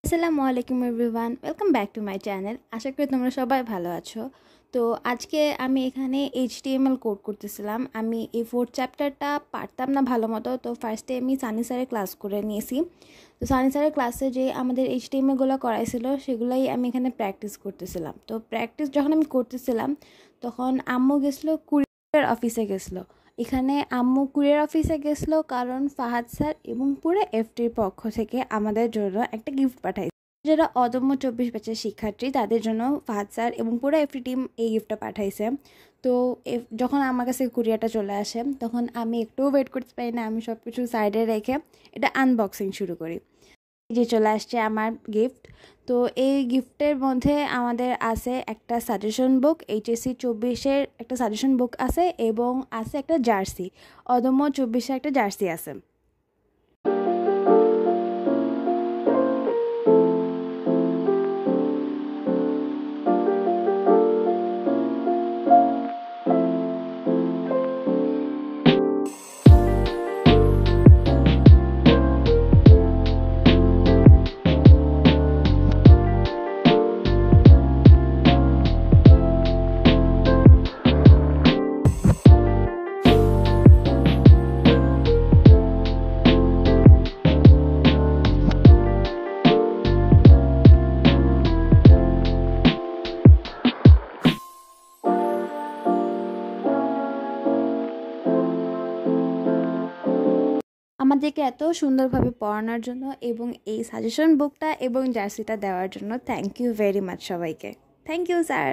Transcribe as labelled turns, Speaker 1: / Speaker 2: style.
Speaker 1: আসসালামু আলাইকুম everyone, welcome back to my channel. আশা করি তোমরা সবাই ভালো আছো। তো আজকে আমি এখানে HTML কোড করতেছিলাম। আমি এই 4th চ্যাপ্টারটা পারতাম না ভালো মতো, তো ফার্স্টে আমি সানি স্যারের ক্লাস করে নিয়েছি। তো সানি স্যারের ক্লাসে যে আমাদের HTMLগুলো করাইছিল সেগুলাই আমি এখানে প্র্যাকটিস করতেছিলাম। তো প্র্যাকটিস যখন আমি করতেছিলাম তখন আম্মু গেছিলো কুরিয়ার অফিসে গেছিলো। এখানে আম্মু কুরিয়ার অফিসে গেছিলো কারণ ফাহাদ স্যার এবং পুরো FTর পক্ষ থেকে আমাদের জন্য একটা গিফট পাঠাইছে। যারা অদম্য 24 ব্যাচের শিক্ষার্থী তাদের জন্য ফাহাদ স্যার এবং পুরো FT টিম এই গিফটটা পাঠাইছে। তো যখন আমার কাছে কুরিয়ারটা চলে আসে তখন আমি একটুও ওয়েট করতে পারি না, আমি সব কিছু সাইডে রেখে এটা আনবক্সিং শুরু করি। যে চলে আসছে আমার গিফট। তো এই গিফটের মধ্যে আমাদের আছে একটা সাজেশন বুক, HSC 24-এর একটা সাজেশন বুক আছে এবং আছে একটা জার্সি, অদম্য 24-এর একটা জার্সি আছে। আমাদেরকে এত সুন্দরভাবে পড়ানোর জন্য এবং এই সাজেশন বুকটা এবং জার্সিটা দেওয়ার জন্য থ্যাংক ইউ ভেরি মাচ সবাইকে। Thank you sir.